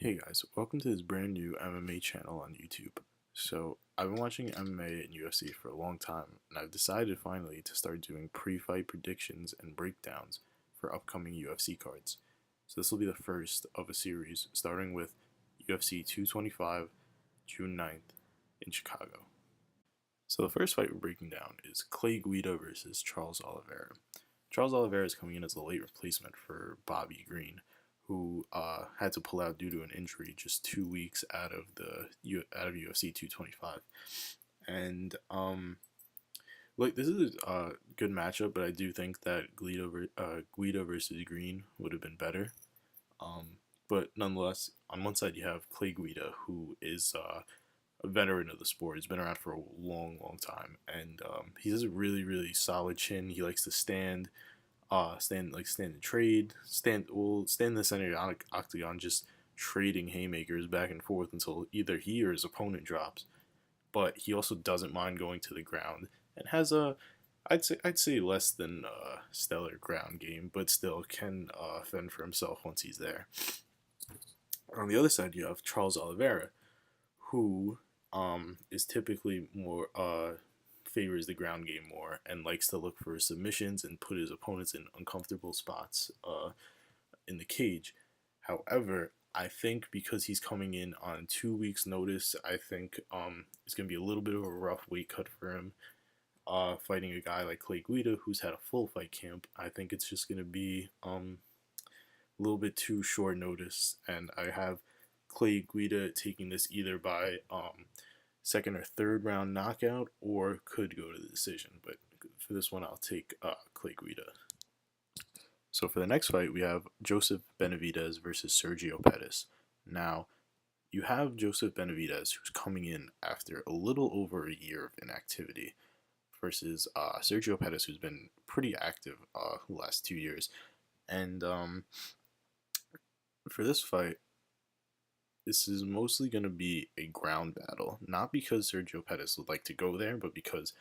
Hey guys, welcome to this brand new MMA channel on YouTube. So, I've been watching MMA and UFC for a long time, and I've decided finally to start doing pre-fight predictions and breakdowns for upcoming UFC cards. So this will be the first of a series, starting with UFC 225, June 9th in Chicago. So the first fight we're breaking down is Clay Guida versus Charles Oliveira. Charles Oliveira is coming in as a late replacement for Bobby Green, who had to pull out due to an injury just 2 weeks out of UFC 225. And like, this is a good matchup, but I do think that Guida versus Green would have been better. But nonetheless, on one side you have Clay Guida, who is a veteran of the sport. He's been around for a long, long time, and he has a really, really solid chin. He likes to stand and trade, stand in the center of the octagon, just trading haymakers back and forth until either he or his opponent drops. But he also doesn't mind going to the ground and has I'd say less than stellar ground game, but still can fend for himself once he's there. On the other side, you have Charles Oliveira, who is typically more favors the ground game more and likes to look for submissions and put his opponents in uncomfortable spots in the cage. However, I think because he's coming in on 2 weeks' notice, I think it's going to be a little bit of a rough weight cut for him. Fighting a guy like Clay Guida, who's had a full fight camp, I think it's just going to be a little bit too short notice, and I have Clay Guida taking this either by second or third round knockout, or could go to the decision. But for this one, I'll take Clay Guida. So for the next fight, we have Joseph Benavidez versus Sergio Pettis. Now, you have Joseph Benavidez, who's coming in after a little over a year of inactivity, versus Sergio Pettis, who's been pretty active the last 2 years. And for this fight, this is mostly going to be a ground battle. Not because Sergio Pettis would like to go there, but because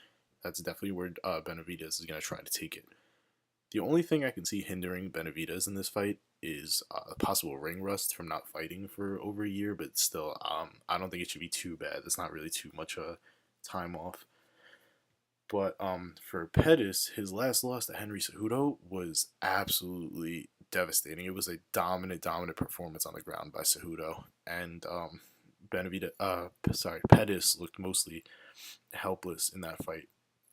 that's definitely where Benavidez is going to try to take it. The only thing I can see hindering Benavidez in this fight is possible ring rust from not fighting for over a year, but still, I don't think it should be too bad. It's not really too much time off. But for Pettis, his last loss to Henry Cejudo was absolutely devastating. It was a dominant performance on the ground by Cejudo, and Pettis looked mostly helpless in that fight.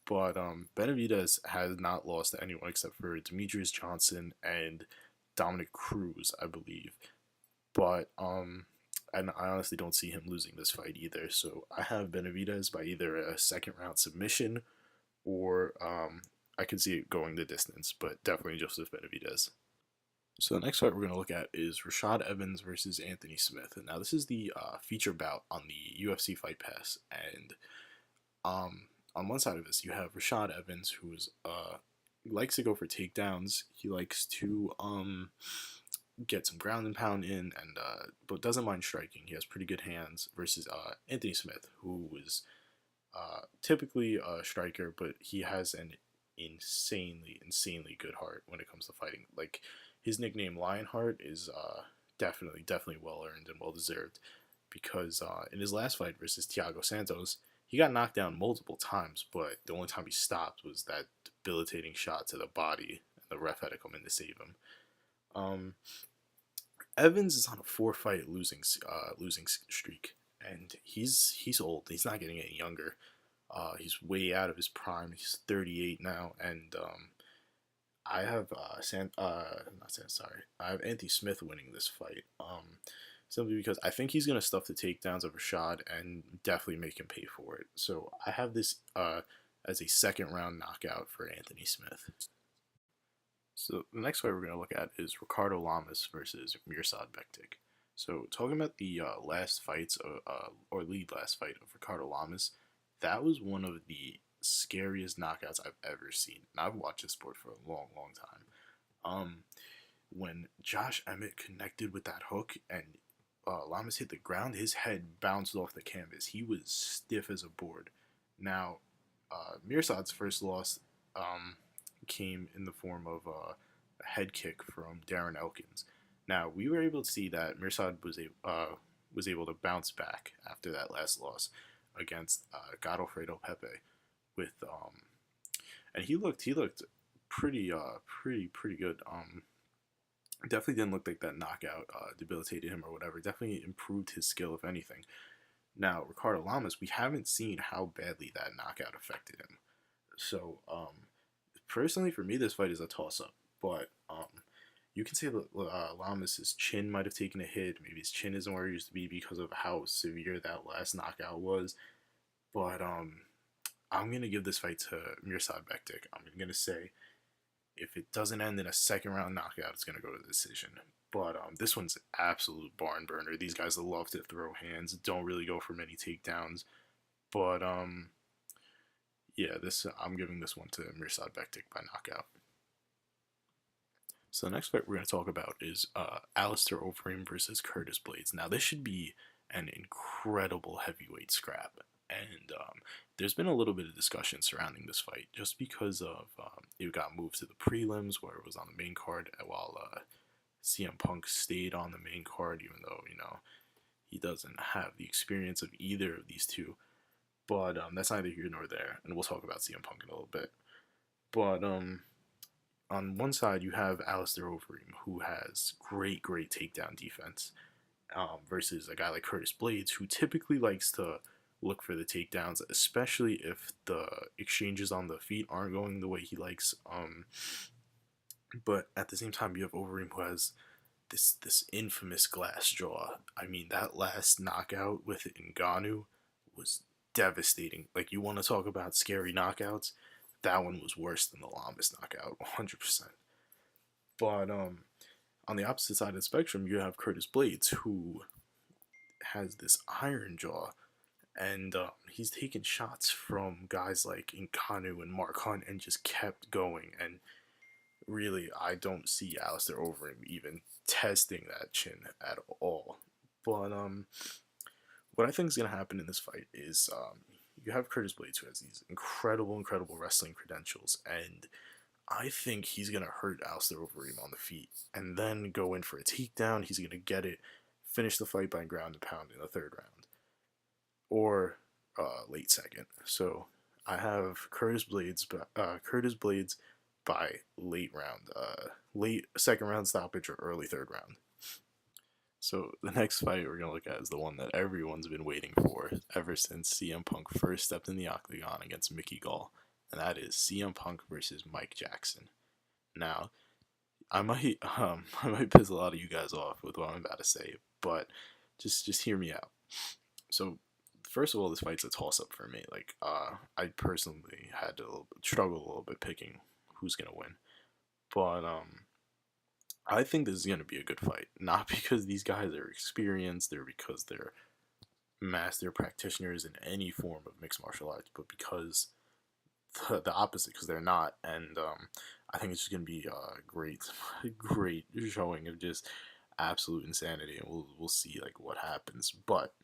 But Benavidez has not lost to anyone except for Demetrius Johnson and Dominic Cruz, I believe. But and I honestly don't see him losing this fight either. So I have Benavidez by either a second round submission, or I could see it going the distance, but definitely Joseph Benavidez. So the next fight we're going to look at is Rashad Evans versus Anthony Smith. And now this is the feature bout on the UFC Fight Pass, and on one side of this you have Rashad Evans, who is likes to go for takedowns. He likes to get some ground and pound in, and but doesn't mind striking. He has pretty good hands, versus Anthony Smith, who is typically a striker, but he has an insanely good heart when it comes to fighting. Like, his nickname Lionheart is definitely well earned and well deserved, because in his last fight versus Thiago Santos, he got knocked down multiple times, but the only time he stopped was that debilitating shot to the body, and the ref had to come in to save him. Evans is on a 4-fight losing streak, and he's old. He's not getting any younger. He's way out of his prime. He's 38 now, and I have I have Anthony Smith winning this fight. Simply because I think he's gonna stuff the takedowns of Rashad and definitely make him pay for it. So I have this as a second round knockout for Anthony Smith. So the next fight we're gonna look at is Ricardo Lamas versus Mirsad Bektic. So talking about the last fights or lead last fight of Ricardo Lamas, that was one of the scariest knockouts I've ever seen. And I've watched this sport for a long time. When Josh Emmett connected with that hook and Lamas hit the ground, his head bounced off the canvas. He was stiff as a board. Now, Mirsad's first loss came in the form of a head kick from Darren Elkins. Now, we were able to see that Mirsad was able to bounce back after that last loss against Godofredo Pepe with and he looked pretty good. Definitely didn't look like that knockout debilitated him or whatever. Definitely improved his skill, if anything. Now, Ricardo Lamas, we haven't seen how badly that knockout affected him. So, personally, for me, this fight is a toss-up. But you can say that Lamas' chin might have taken a hit. Maybe his chin isn't where it used to be because of how severe that last knockout was. But I'm gonna give this fight to Mirsad Bektic. I'm gonna say if it doesn't end in a second round knockout, it's gonna go to the decision. But this one's an absolute barn burner. These guys love to throw hands, don't really go for many takedowns. But yeah, this I'm giving this one to Mirsad Bektic by knockout. So the next fight we're going to talk about is Alistair Overeem versus Curtis Blades. Now this should be an incredible heavyweight scrap, and there's been a little bit of discussion surrounding this fight just because of it got moved to the prelims where it was on the main card while CM Punk stayed on the main card, even though he doesn't have the experience of either of these two. But that's neither here nor there, and we'll talk about CM Punk in a little bit. But on one side, you have Alistair Overeem, who has great takedown defense, versus a guy like Curtis Blades, who typically likes to look for the takedowns, especially if the exchanges on the feet aren't going the way he likes. But at the same time, you have Overeem, who has this infamous glass jaw. I mean, that last knockout with Ngannou was devastating. Like, you want to talk about scary knockouts? That one was worse than the Lamas knockout, 100%. But on the opposite side of the spectrum, you have Curtis Blades, who has this iron jaw, and he's taken shots from guys like Ngannou and Mark Hunt and just kept going. And really, I don't see Alistair Overeem even testing that chin at all. But what I think is going to happen in this fight is you have Curtis Blades, who has these incredible wrestling credentials, and I think he's going to hurt Alistair Overeem on the feet and then go in for a takedown. He's going to get it, finish the fight by ground and pound in the third round or late second. So I have Curtis Blades by late round, late second round stoppage or early third round. So the next fight we're going to look at is the one that everyone's been waiting for ever since CM Punk first stepped in the octagon against Mickey Gall, and that is CM Punk versus Mike Jackson. Now, I might piss a lot of you guys off with what I'm about to say, but just hear me out. So first of all, this fight's a toss-up for me. Like, I personally had to struggle a little bit picking who's going to win. But I think this is going to be a good fight. Not because these guys are experienced, or because they're master practitioners in any form of mixed martial arts, but because the opposite, because they're not. And I think it's just going to be a great showing of just absolute insanity, and we'll see like what happens. But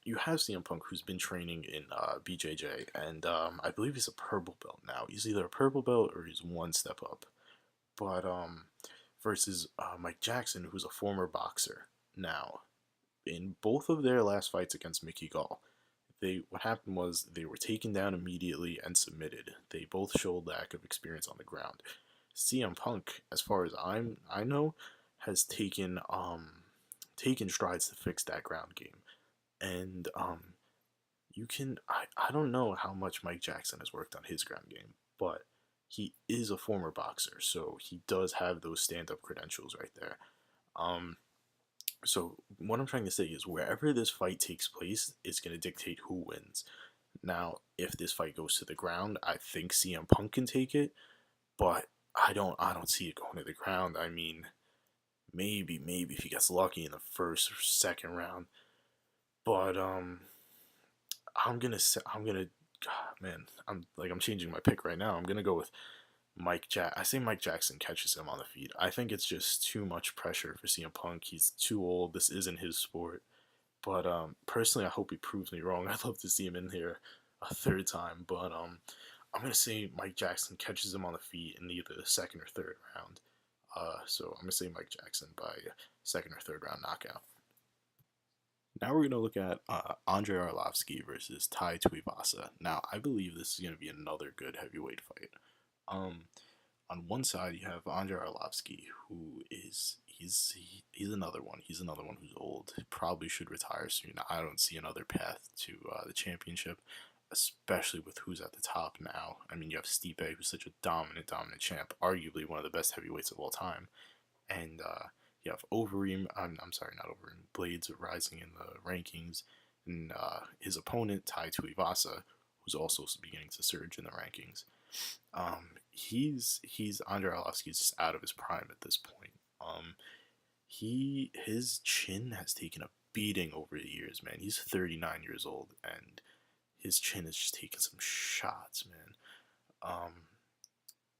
you have CM Punk, who's been training in BJJ, and I believe he's a purple belt now. He's either a purple belt or he's one step up. But versus Mike Jackson, who's a former boxer. Now, in both of their last fights against Mickey Gall, what happened was they were taken down immediately and submitted. They both showed lack of experience on the ground. CM Punk, as far as I know, has taken strides to fix that ground game. And I don't know how much Mike Jackson has worked on his ground game, but he is a former boxer, so he does have those stand-up credentials right there. So what I'm trying to say is wherever this fight takes place, it's going to dictate who wins. Now, if this fight goes to the ground, I think CM Punk can take it, but I don't see it going to the ground. I mean, maybe if he gets lucky in the first or second round. But I'm changing my pick right now. I'm gonna go with I say Mike Jackson catches him on the feet. I think it's just too much pressure for CM Punk. He's too old. This isn't his sport. But personally, I hope he proves me wrong. I'd love to see him in here a third time. But I'm gonna say Mike Jackson catches him on the feet in either the second or third round. So I'm gonna say Mike Jackson by second or third round knockout. Now we're gonna look at Andre Arlovski versus Tai Tuivasa. Now I believe this is gonna be another good heavyweight fight. Um, on one side you have Andre Arlovski, who is he's another one. He's another one who's old. Probably should retire soon. I don't see another path to the championship, especially with who's at the top now. I mean, you have Stipe, who's such a dominant champ, arguably one of the best heavyweights of all time, and you have Overeem. I'm sorry, not Overeem. Blades rising in the rankings, and his opponent Tai Tuivasa, who's also beginning to surge in the rankings. He's Andre Arlovski's just out of his prime at this point. His chin has taken a beating over the years, man. He's 39 years old, and his chin has just taken some shots, man.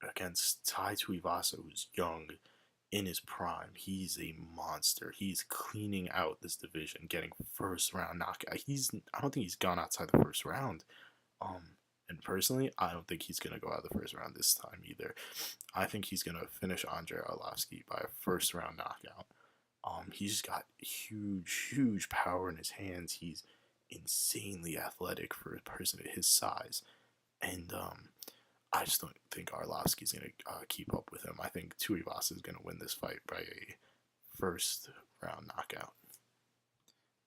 Against Tai Tuivasa, who's young, in his prime, he's a monster. He's cleaning out this division, getting first round knockout. I don't think he's gone outside the first round. And personally, I don't think he's gonna go out the first round this time either. I think he's gonna finish Andre Arlovski by a first round knockout. He's just got huge power in his hands. He's insanely athletic for a person of his size, and I just don't think Arlovski's going to keep up with him. I think Tuivasa is going to win this fight by a first round knockout.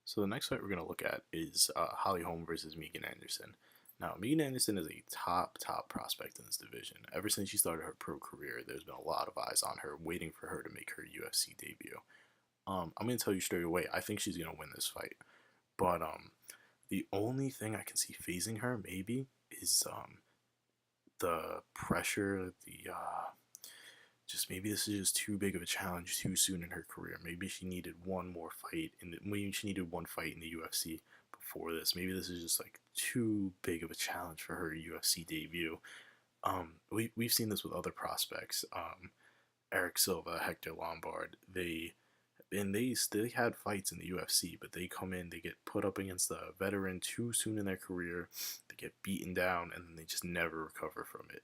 So the next fight we're going to look at is Holly Holm versus Megan Anderson. Now, Megan Anderson is a top prospect in this division. Ever since she started her pro career, there's been a lot of eyes on her, waiting for her to make her UFC debut. I'm going to tell you straight away, I think she's going to win this fight. But the only thing I can see phasing her, maybe, is the pressure, just maybe this is just too big of a challenge too soon in her career. Maybe she needed one more fight, maybe she needed one fight in the UFC before this. Maybe this is just like too big of a challenge for her UFC debut. We've seen this with other prospects. Eric Silva, Hector Lombard, they had fights in the UFC, but they come in, they get put up against a veteran too soon in their career, they get beaten down, and then they just never recover from it.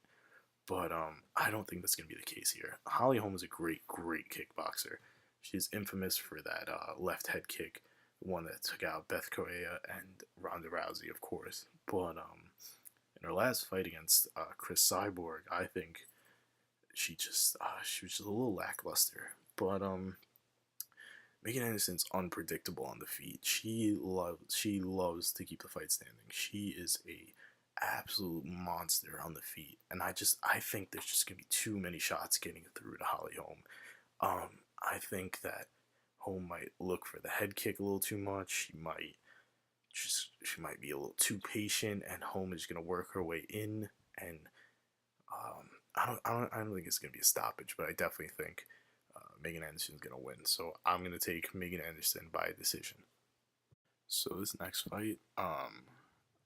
But I don't think that's going to be the case here. Holly Holm is a great kickboxer. She's infamous for that left head kick, the one that took out Beth Correa and Ronda Rousey, of course. But in her last fight against Chris Cyborg, I think she was just a little lackluster. But Megan Anderson's unpredictable on the feet. She loves to keep the fight standing. She is a absolute monster on the feet, and I think there's just gonna be too many shots getting through to Holly Holm. I think that Holm might look for the head kick a little too much. She might be a little too patient, and Holm is gonna work her way in. And I don't think it's gonna be a stoppage, but I definitely think Megan Anderson's going to win. So I'm going to take Megan Anderson by decision. So this next fight,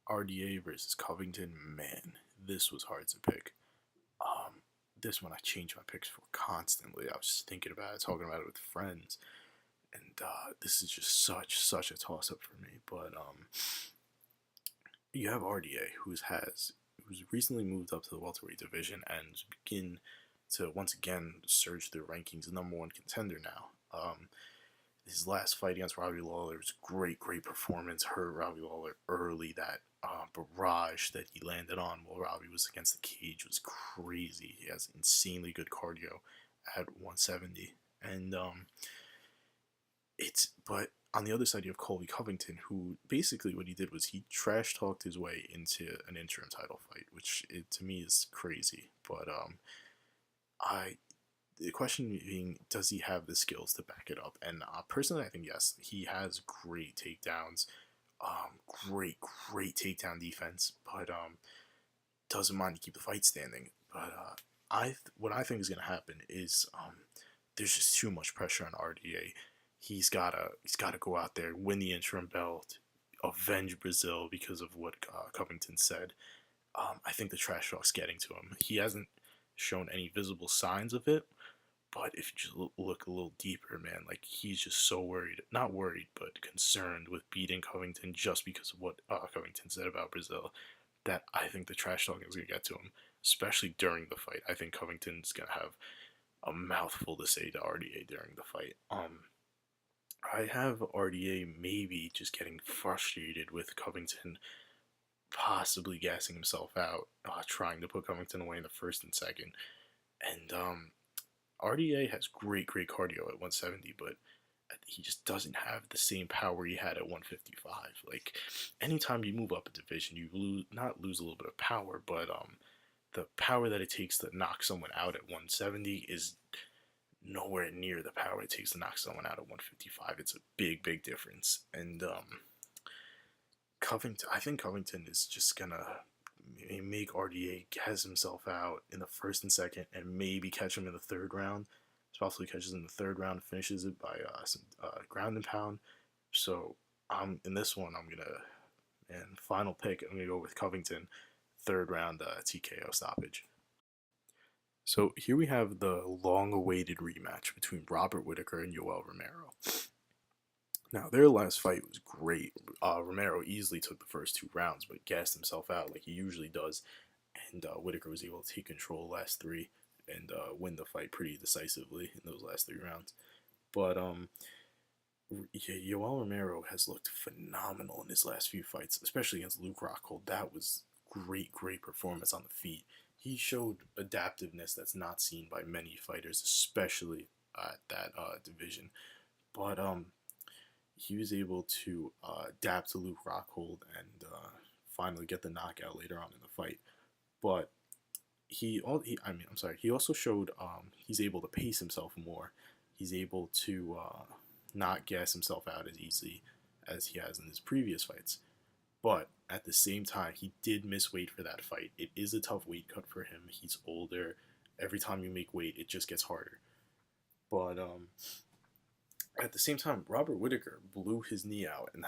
RDA versus Covington, man, this was hard to pick. This one I change my picks for constantly. I was just thinking about it, talking about it with friends. And this is just such a toss-up for me. But you have RDA, who's recently moved up to the welterweight division and begin to once again surge through rankings, the number one contender now. His last fight against Robbie Lawler was great performance. Hurt Robbie Lawler early. That barrage that he landed on while Robbie was against the cage was crazy. He has insanely good cardio at 170, and but on the other side you have Colby Covington, who basically what he did was he trash talked his way into an interim title fight, which to me is crazy. But the question being, does he have the skills to back it up? And personally, I think yes, he has great takedowns, great takedown defense, but doesn't mind to keep the fight standing. But what I think is going to happen is there's just too much pressure on RDA. He's gotta go out there, win the interim belt, avenge Brazil because of what Covington said. I think the trash talk's getting to him. He hasn't shown any visible signs of it, but if you just look a little deeper, man, like he's just so not worried, but concerned with beating Covington just because of what Covington said about Brazil, that I think the trash talking is going to get to him, especially during the fight. I think Covington's going to have a mouthful to say to RDA during the fight. I have RDA maybe just getting frustrated with Covington possibly gassing himself out, trying to put Covington away in the first and second. And RDA has great cardio at 170, but he just doesn't have the same power he had at 155. Like, anytime you move up a division, you not lose a little bit of power, but the power that it takes to knock someone out at 170 is nowhere near the power it takes to knock someone out at 155. It's a big difference. And Covington, I think Covington is just gonna make RDA gas himself out in the first and second, and maybe catch him in the third round. Possibly catches in the third round, finishes it by some ground and pound. So in this one, and final pick, I'm gonna go with Covington, third round TKO stoppage. So here we have the long-awaited rematch between Robert Whittaker and Yoel Romero. Now, their last fight was great. Romero easily took the first 2 rounds, but gassed himself out like he usually does, and Whittaker was able to take control the last 3 and win the fight pretty decisively in those last 3 rounds. But Yoel Romero has looked phenomenal in his last few fights, especially against Luke Rockhold. That was great performance on the feet. He showed adaptiveness that's not seen by many fighters, especially at that division. But he was able to adapt to Luke Rockhold and finally get the knockout later on in the fight. But he also showed he's able to pace himself more. He's able to not gas himself out as easily as he has in his previous fights. But at the same time, he did miss weight for that fight. It is a tough weight cut for him. He's older. Every time you make weight, it just gets harder. But at the same time, Robert Whittaker blew his knee out in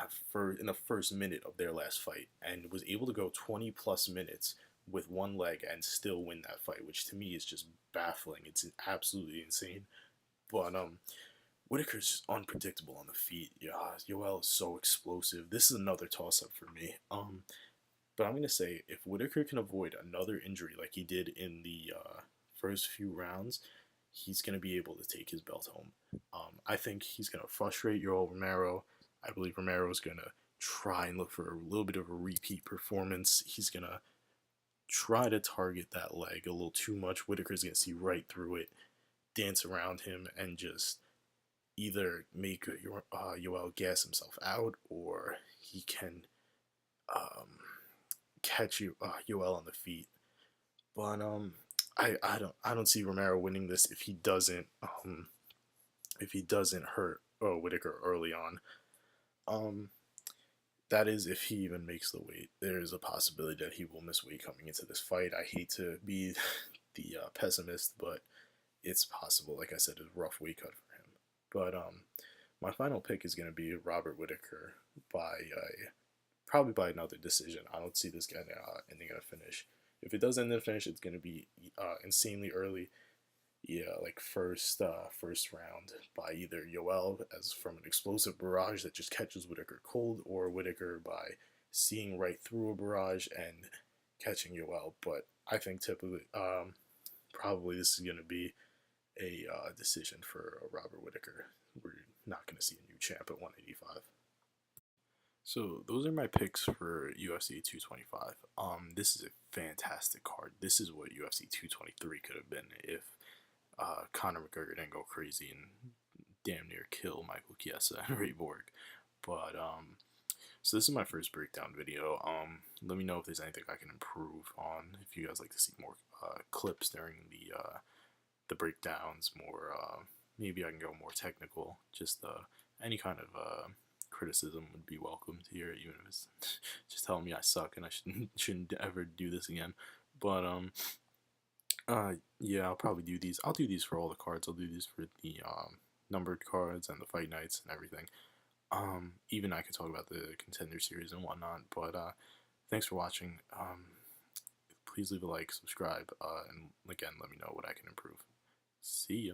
the first minute of their last fight and was able to go 20+ minutes with one leg and still win that fight, which to me is just baffling. It's absolutely insane. But Whittaker's just unpredictable on the feet. Yeah, Yoel is so explosive. This is another toss-up for me. But I'm gonna say if Whittaker can avoid another injury like he did in the first few rounds, he's gonna be able to take his belt home. I think he's gonna frustrate Yoel Romero. I believe Romero is gonna try and look for a little bit of a repeat performance. He's gonna try to target that leg a little too much. Whittaker's gonna see right through it, dance around him, and just either make Yoel gas himself out, or he can catch Yoel on the feet. But I don't see Romero winning this if he doesn't hurt Whittaker early on. That is, if he even makes the weight. There is a possibility that he will miss weight coming into this fight. I hate to be the pessimist, but it's possible. Like I said, it's a rough weight cut for him. But my final pick is going to be Robert Whittaker probably by another decision. I don't see this guy ending in a finish. If it does end in a finish, it's going to be insanely early. Yeah, like first round by either Yoel as from an explosive barrage that just catches Whittaker cold, or Whittaker by seeing right through a barrage and catching Yoel. But I think typically, probably this is going to be a decision for Robert Whittaker. We're not going to see a new champ at 185. So those are my picks for UFC 225. This is a fantastic card. This is what UFC 223 could have been if Conor McGregor didn't go crazy and damn near kill Michael Chiesa and Ray Borg. But so this is my first breakdown video. Let me know if there's anything I can improve on. If you guys like to see more clips during the breakdowns, more maybe I can go more technical. Just any kind of criticism would be welcomed here, even if it's just telling me I suck and I shouldn't ever do this again. But yeah, I'll probably do these. I'll do these for all the cards. I'll do these for the numbered cards and the fight nights and everything. Even I could talk about the contender series and whatnot. But thanks for watching. Please leave a like, subscribe, and again, let me know what I can improve. See ya.